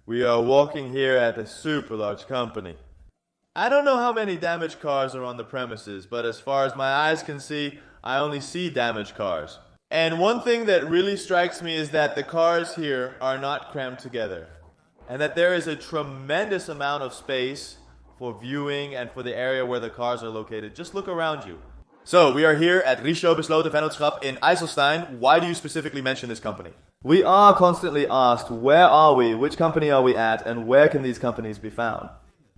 We are walking here at a super large company. I don't know how many damaged cars are on the premises, but as far as my eyes can see, I only see damaged cars. And one thing that really strikes me is that the cars here are not crammed together, and that there is a tremendous amount of space for viewing and for the area where the cars are located. Just look around you. So, we are here at Risho Besloten Vennootschap in IJsselstein. Why do you specifically mention this company? We are constantly asked, where are we, which company are we at, and where can these companies be found?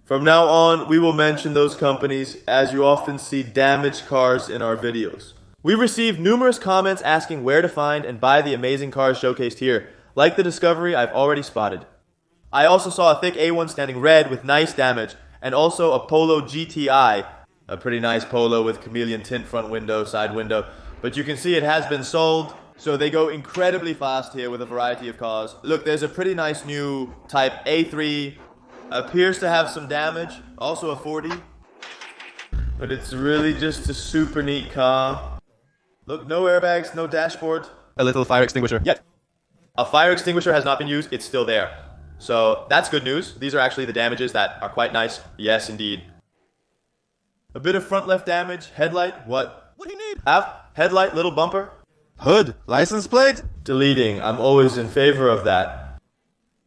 From now on, we will mention those companies as you often see damaged cars in our videos. We received numerous comments asking where to find and buy the amazing cars showcased here, like the Discovery I've already spotted. I also saw a thick A1 standing red with nice damage, and also a Polo GTI, a pretty nice Polo with chameleon tint front window, side window, but you can see it has been sold, so they go incredibly fast here with a variety of cars. Look, there's a pretty nice new Type A3, appears to have some damage, also a 40, but it's really just a super neat car. Look, no airbags, no dashboard. A little fire extinguisher. Yet. A fire extinguisher has not been used, it's still there. So that's good news. These are actually the damages that are quite nice. Yes, indeed. A bit of front left damage, headlight, what? What do you need? Headlight, little bumper. Hood, license plate? Deleting, I'm always in favor of that.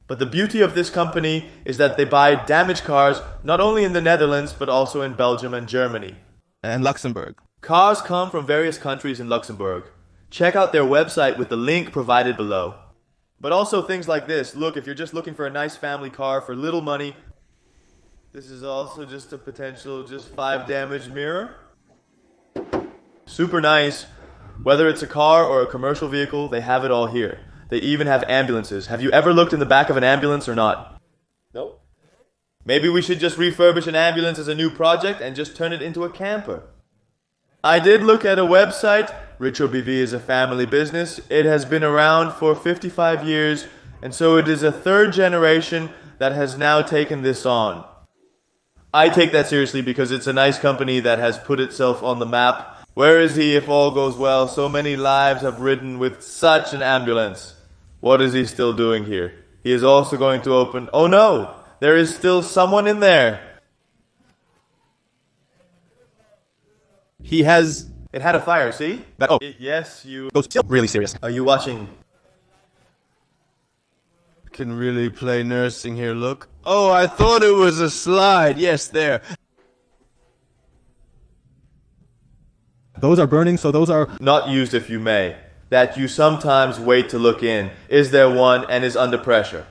But the beauty of this company is that they buy damaged cars not only in the Netherlands, but also in Belgium and Germany. And Luxembourg. Cars come from various countries in Luxembourg. Check out their website with the link provided below. But also things like this. Look, if you're just looking for a nice family car for little money, this is also just a potential 5 damaged mirror. Super nice. Whether it's a car or a commercial vehicle, they have it all here. They even have ambulances. Have you ever looked in the back of an ambulance or not? No. Maybe we should just refurbish an ambulance as a new project and just turn it into a camper. I did look at a website. Risho BV is a family business. It has been around for 55 years, and so it is a third generation that has now taken this on. I take that seriously because it's a nice company that has put itself on the map. Where is he if all goes well? So many lives have ridden with such an ambulance. What is he still doing here? He is also going to open... Oh no! There is still someone in there. He has... It had a fire, see? That, oh. Yes, you... Goes really serious. Are you watching? Can really play nursing here, look. Oh, I thought it was a slide. Yes, there. Those are burning, so those are... Not used if you may. That you sometimes wait to look in. Is there one and is under pressure?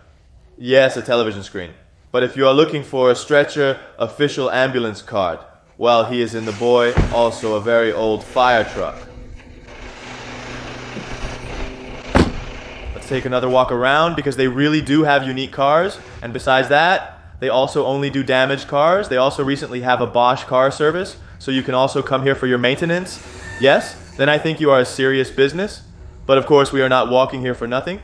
Yes, a television screen. But if you are looking for a stretcher official ambulance card, well, he is in the boy, also a very old fire truck. Let's take another walk around because they really do have unique cars. And besides that, they also only do damaged cars. They also recently have a Bosch car service, so you can also come here for your maintenance. Yes, then I think you are a serious business. But of course, we are not walking here for nothing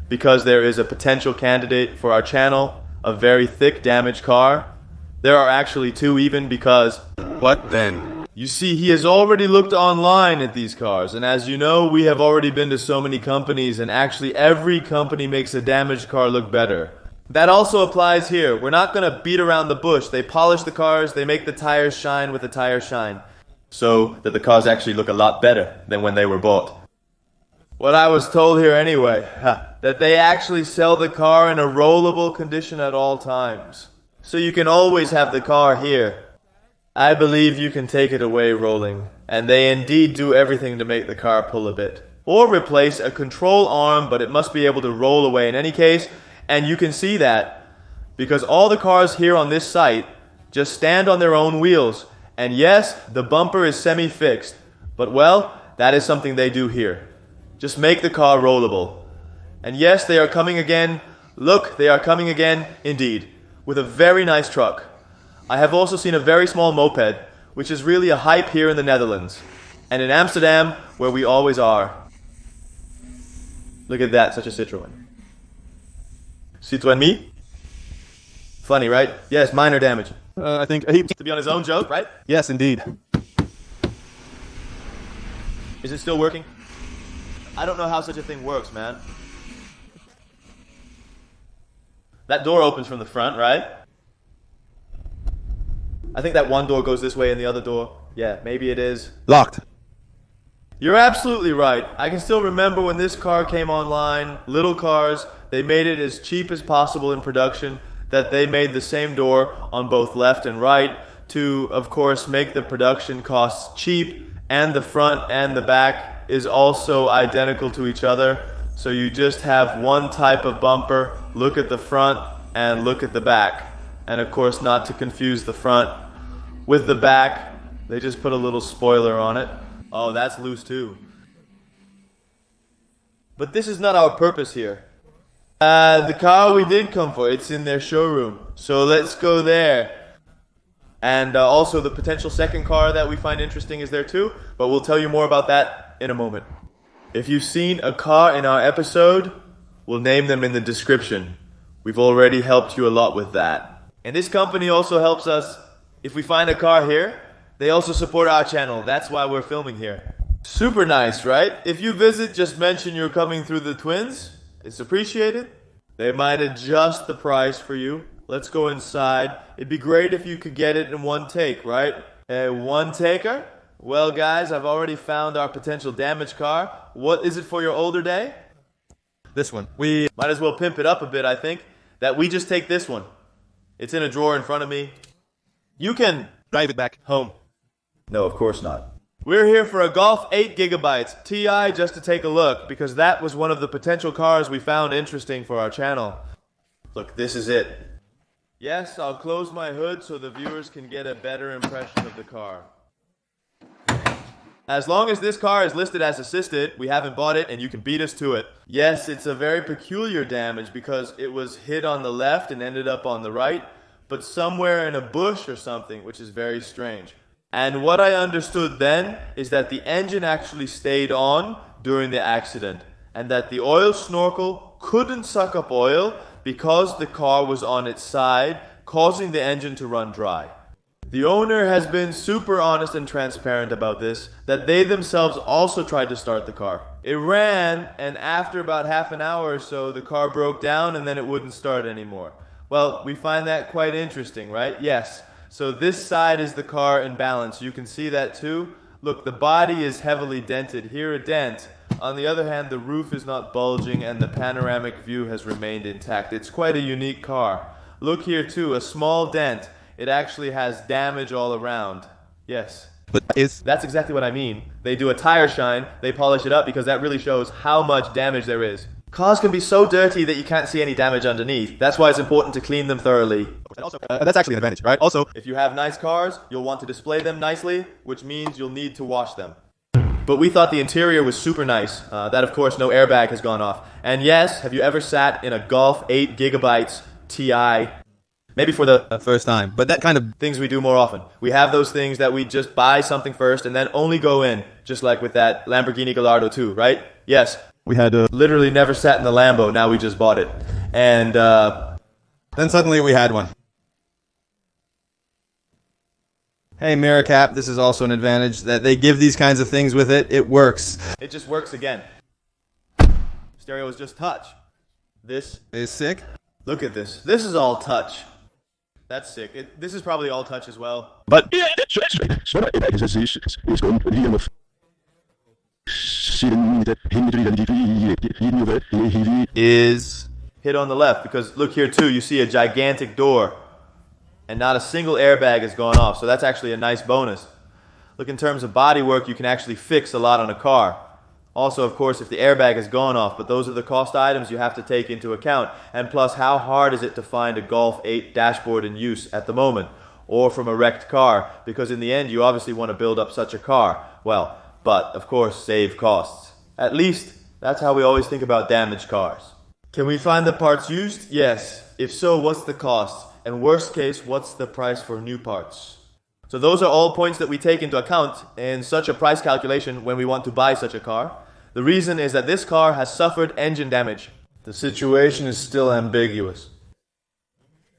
because there is a potential candidate for our channel, a very thick damaged car. There are actually 2 even because... What then? You see, he has already looked online at these cars, and as you know, we have already been to so many companies, and actually every company makes a damaged car look better. That also applies here. We're not going to beat around the bush. They polish the cars, they make the tires shine with the tire shine, so that the cars actually look a lot better than when they were bought. What I was told here anyway, that they actually sell the car in a rollable condition at all times. So you can always have the car here. I believe you can take it away rolling, and they indeed do everything to make the car pull a bit. Or replace a control arm, but it must be able to roll away in any case, and you can see that because all the cars here on this site just stand on their own wheels. And yes, the bumper is semi-fixed, but well, that is something they do here. Just make the car rollable. And yes, they are coming again. Look, they are coming again, indeed, with a very nice truck. I have also seen a very small moped, which is really a hype here in the Netherlands. And in Amsterdam, where we always are. Look at that, such a Citroën. Citroën me? Funny, right? Yes, minor damage. I think he... To be on his own joke, right? Yes, indeed. Is it still working? I don't know how such a thing works, man. That door opens from the front, right? I think that one door goes this way and the other door, yeah, maybe it is. Locked. You're absolutely right. I can still remember when this car came online, little cars, they made it as cheap as possible in production, that they made the same door on both left and right to, of course, make the production costs cheap, and the front and the back is also identical to each other. So you just have one type of bumper, look at the front and look at the back. And of course, not to confuse the front with the back, they just put a little spoiler on it. Oh, that's loose too. But this is not our purpose here. The car we did come for, it's in their showroom. So let's go there. And also the potential second car that we find interesting is there too. But we'll tell you more about that in a moment. If you've seen a car in our episode, we'll name them in the description. We've already helped you a lot with that. And this company also helps us. If we find a car here, they also support our channel. That's why we're filming here. Super nice, right? If you visit, just mention you're coming through the Twins. It's appreciated. They might adjust the price for you. Let's go inside. It'd be great if you could get it in one take, right? One taker? Well, guys, I've already found our potential damaged car. What is it for your older day? This one. We might as well pimp it up a bit, I think. That we just take this one. It's in a drawer in front of me. You can drive it back home. No, of course not. We're here for a Golf 8 GB TI just to take a look, because that was one of the potential cars we found interesting for our channel. Look, this is it. Yes, I'll close my hood so the viewers can get a better impression of the car. As long as this car is listed as assisted, we haven't bought it and you can beat us to it. Yes, it's a very peculiar damage because it was hit on the left and ended up on the right, but somewhere in a bush or something, which is very strange. And what I understood then is that the engine actually stayed on during the accident, and that the oil snorkel couldn't suck up oil because the car was on its side, causing the engine to run dry. The owner has been super honest and transparent about this, that they themselves also tried to start the car. It ran, and after about half an hour or so, the car broke down and then it wouldn't start anymore. Well, we find that quite interesting, right? Yes. So this side is the car in balance. You can see that too. Look, the body is heavily dented. Here a dent. On the other hand, the roof is not bulging and the panoramic view has remained intact. It's quite a unique car. Look here too, a small dent. It actually has damage all around. Yes. But that's exactly what I mean. They do a tire shine, they polish it up because that really shows how much damage there is. Cars can be so dirty that you can't see any damage underneath. That's why it's important to clean them thoroughly. Also, that's actually an advantage, right? Also, if you have nice cars, you'll want to display them nicely, which means you'll need to wash them. But we thought the interior was super nice. That, of course, no airbag has gone off. And yes, have you ever sat in a Golf 8 GB TI? Maybe for the first time, but that kind of things we do more often. We have those things that we just buy something first and then only go in, just like with that Lamborghini Gallardo 2, right? Yes. We had literally never sat in the Lambo, now we just bought it. And then suddenly we had one. Hey, mirror cap, this is also an advantage, that they give these kinds of things with it. It works. It just works again. Stereo is just touch. This is sick. Look at this. This is all touch. That's sick. This is probably all touch as well. But is hit on the left because look here too, you see a gigantic door and not a single airbag has gone off, so that's actually a nice bonus. Look, in terms of bodywork, you can actually fix a lot on a car. Also, of course, if the airbag has gone off, but those are the cost items you have to take into account. And plus, how hard is it to find a Golf 8 dashboard in use at the moment, or from a wrecked car? Because in the end, you obviously want to build up such a car. Well, but of course, save costs. At least, that's how we always think about damaged cars. Can we find the parts used? Yes. If so, what's the cost? And worst case, what's the price for new parts? So those are all points that we take into account in such a price calculation when we want to buy such a car. The reason is that this car has suffered engine damage. The situation is still ambiguous.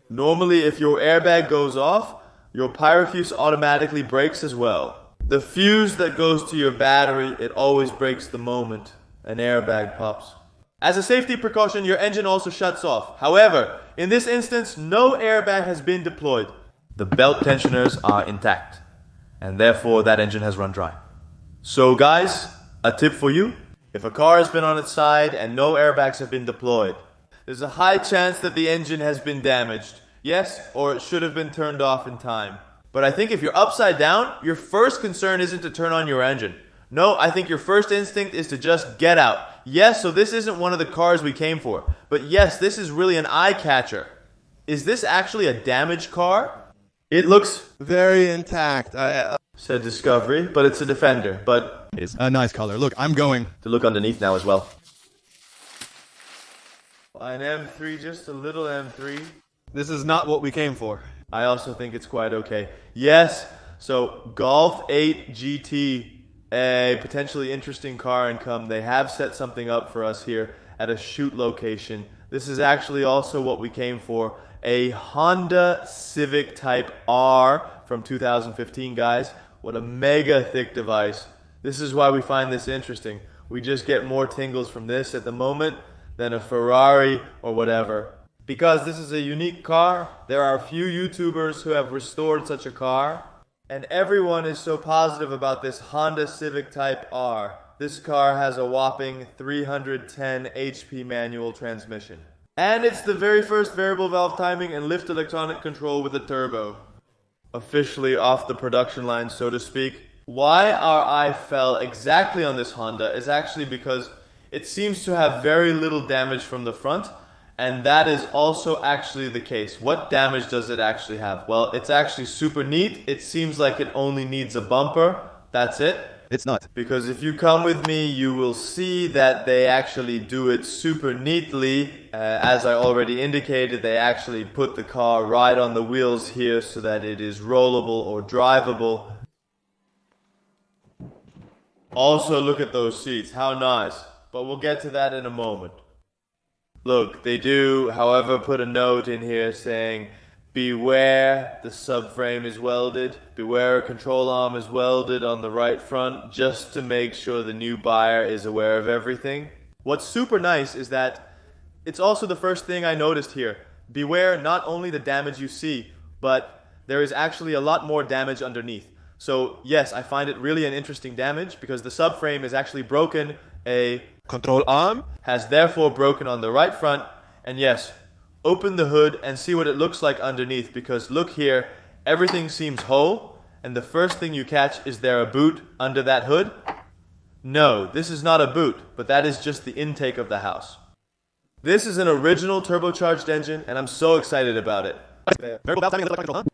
Normally, if your airbag goes off, your pyrofuse automatically breaks as well. The fuse that goes to your battery, it always breaks the moment an airbag pops. As a safety precaution, your engine also shuts off. However, In this instance, no airbag has been deployed. The belt tensioners are intact, and therefore that engine has run dry. So guys, a tip for you. If a car has been on its side and no airbags have been deployed, there's a high chance that the engine has been damaged. Yes, or it should have been turned off in time. But I think if you're upside down, your first concern isn't to turn on your engine. No, I think your first instinct is to just get out. Yes, so this isn't one of the cars we came for. But yes, this is really an eye catcher. Is this actually a damaged car? It looks Very intact. said Discovery, but it's a Defender. But It's a nice color. Look, I'm going. to look underneath now as well. An M3, just a little M3. This is not what we came for. I also think it's quite okay. Yes, so Golf 8 GT, a potentially interesting car income. They have set something up for us here at a shoot location. This is actually also what we came for. A Honda Civic Type R from 2015, guys. What a mega thick device. This is why we find this interesting. We just get more tingles from this at the moment than a Ferrari or whatever. Because this is a unique car, there are few YouTubers who have restored such a car, and everyone is so positive about this Honda Civic Type R. This car has a whopping 310 HP manual transmission. And it's the very first variable valve timing and lift electronic control with a turbo. Officially off the production line, so to speak. Why our eye fell exactly on this Honda is actually because it seems to have very little damage from the front, and that is also actually the case. What damage does it actually have? Well, it's actually super neat. It seems like it only needs a bumper. That's it. It's not. Because if you come with me, you will see that they actually do it super neatly. As I already indicated, they actually put the car right on the wheels here so that it is rollable or drivable. Also, look at those seats. How nice. But we'll get to that in a moment. Look, they do, however, put a note in here saying, beware the subframe is welded, beware a control arm is welded on the right front, just to make sure the new buyer is aware of everything. What's super nice is that it's also the first thing I noticed here. Beware not only the damage you see, but there is actually a lot more damage underneath. So yes, I find it really an interesting damage because the subframe is actually broken. A Control arm? has therefore broken on the right front, and yes, open the hood and see what it looks like underneath, because look here, everything seems whole, and the first thing you catch is there a boot under that hood? No, this is not a boot, but that is just the intake of the house. This is an original turbocharged engine, and I'm so excited about it. Variable valve timing and lift electronic control on.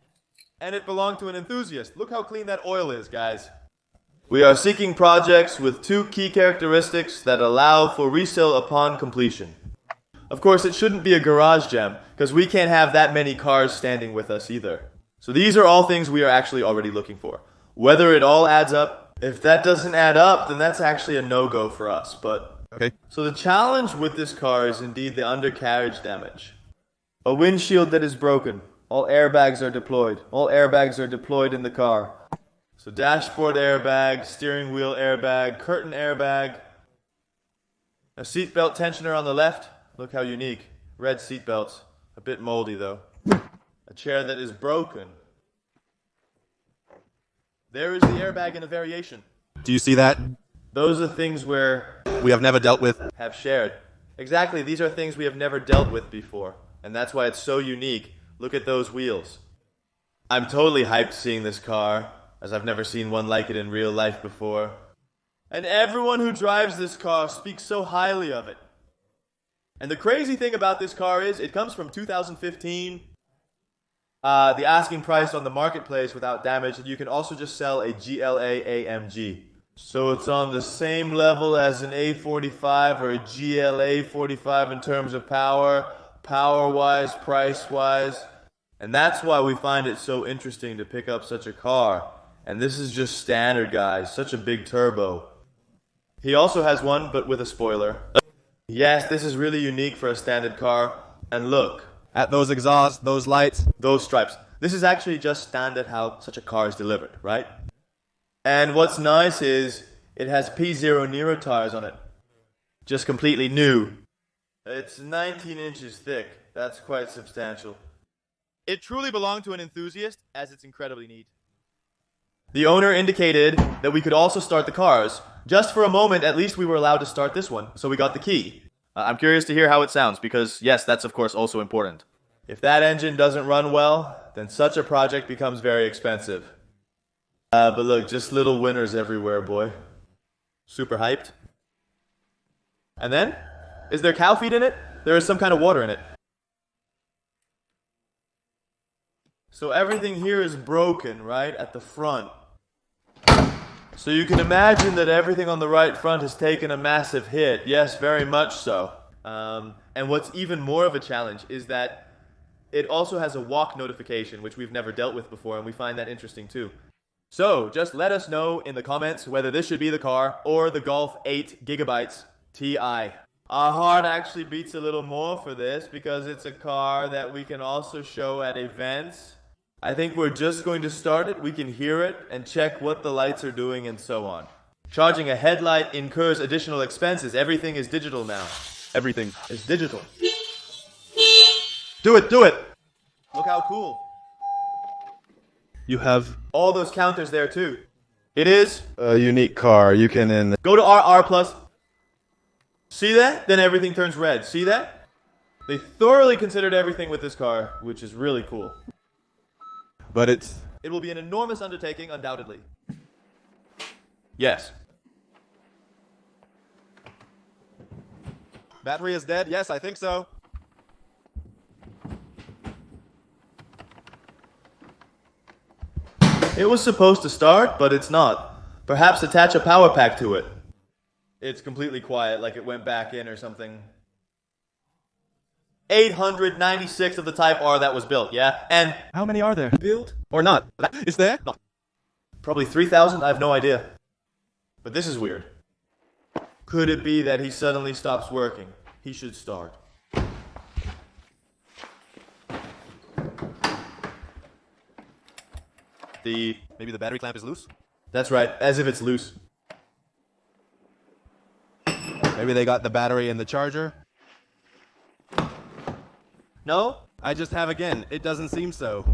And it belonged to an enthusiast. Look how clean that oil is, guys. We are seeking projects with two key characteristics that allow for resale upon completion. Of course, it shouldn't be a garage jam, because we can't have that many cars standing with us either. So these are all things we are actually already looking for. Whether it all adds up, if that doesn't add up, then that's actually a no-go for us. But Okay. so the challenge with this car is indeed the undercarriage damage. A windshield that is broken. All airbags are deployed. All airbags are deployed in the car. So dashboard airbag, steering wheel airbag, curtain airbag. A seatbelt tensioner on the left. Look how unique. Red seatbelts. A bit moldy though. A chair that is broken. There is the airbag in a variation. Do you see that? Those are things where We have never dealt with. have shared. Exactly, these are things we have never dealt with before. And that's why it's so unique. Look at those wheels. I'm totally hyped seeing this car, as I've never seen one like it in real life before. And everyone who drives this car speaks so highly of it. And the crazy thing about this car is, it comes from 2015. The asking price on the marketplace without damage, and you can also just sell a GLA AMG. So it's on the same level as an A45 or a GLA 45 in terms of power-wise, price-wise. And that's why we find it so interesting to pick up such a car. And this is just standard, guys. Such a big turbo. He also has one, but with a spoiler. Yes, this is really unique for a standard car. And look, At those exhausts, those lights. those stripes. This is actually just standard how such a car is delivered, right? And what's nice is it has P0 Nero tires on it. Just completely new. It's 19 inches thick. That's quite substantial. It truly belonged to an enthusiast, as it's incredibly neat. The owner indicated that we could also start the cars. Just for a moment, at least we were allowed to start this one, so we got the key. I'm curious to hear how it sounds, because yes, that's of course also important. If that engine doesn't run well, then such a project becomes very expensive. But look, just little winners everywhere, boy. Super hyped. And then, is there cow feed in it? There is some kind of water in it. So everything here is broken, right, at the front. So you can imagine that everything on the right front has taken a massive hit. Yes, very much so. And what's even more of a challenge is that it also has a walk notification, which we've never dealt with before, and we find that interesting too. So just let us know in the comments whether this should be the car or the Golf 8 GB Ti. Our heart actually beats a little more for this because it's a car that we can also show at events. I think we're just going to start it, we can hear it, and check what the lights are doing and so on. Charging a headlight incurs additional expenses. Everything is digital now. Everything. It's digital. Do it, do it! Look how cool. You have All those counters there too. It is. A unique car. You can Go to R plus. See that? Then everything turns red. See that? They thoroughly considered everything with this car, which is really cool. But it's... It will be an enormous undertaking, undoubtedly. Yes. Battery is dead? Yes, I think so. It was supposed to start, but it's not. Perhaps attach a power pack to it. It's completely quiet, like it went back in or something. 896 of the Type R that was built, yeah? And How many are there? built? Or not? Is there? No. Probably 3,000? I have no idea. But this is weird. Could it be that he suddenly stops working? He should start. Maybe the battery clamp is loose? That's right, as if it's loose. Maybe they got the battery in the charger? No? I just have again. It doesn't seem so.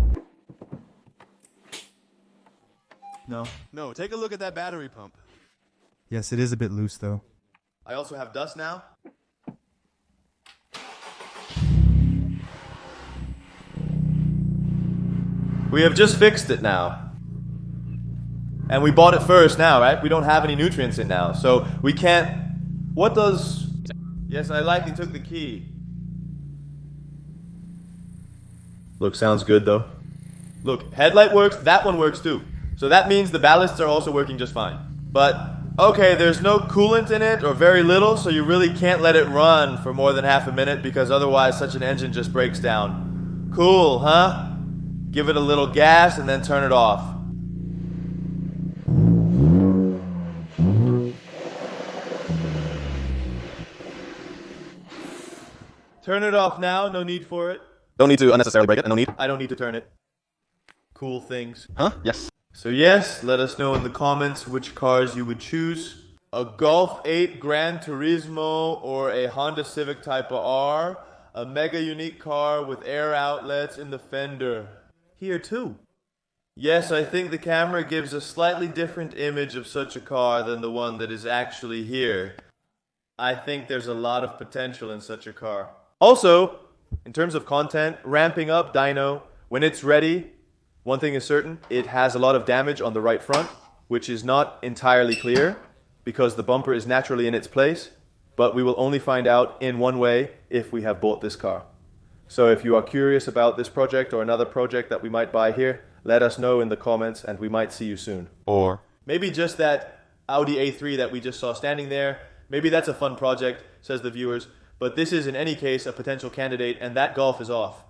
No. No, take a look at that battery pump. Yes, it is a bit loose though. I also have dust now. We have just fixed it now. And we bought it first now, right? We don't have any nutrients in now, so we can't... What does... Yes, I likely took the key. Look, sounds good though. Look, headlight works, that one works too. So that means the ballasts are also working just fine. But, okay, there's no coolant in it, or very little, so you really can't let it run for more than half a minute because otherwise such an engine just breaks down. Cool, huh? Give it a little gas and then turn it off. Turn it off now, no need for it. Don't need to unnecessarily break it, and no need. I don't need to turn it. Cool things. Huh? Yes. So yes, let us know in the comments which cars you would choose. A Golf 8 Gran Turismo or a Honda Civic Type R. A mega unique car with air outlets in the fender. Here too. Yes, I think the camera gives a slightly different image of such a car than the one that is actually here. I think there's a lot of potential in such a car. Also, in terms of content, ramping up dyno, when it's ready, one thing is certain, it has a lot of damage on the right front, which is not entirely clear because the bumper is naturally in its place, but we will only find out in one way if we have bought this car. So if you are curious about this project or another project that we might buy here, let us know in the comments and we might see you soon. Or Maybe just that Audi A3 that we just saw standing there, maybe that's a fun project, says the viewers, but this is in any case a potential candidate and that Golf is off.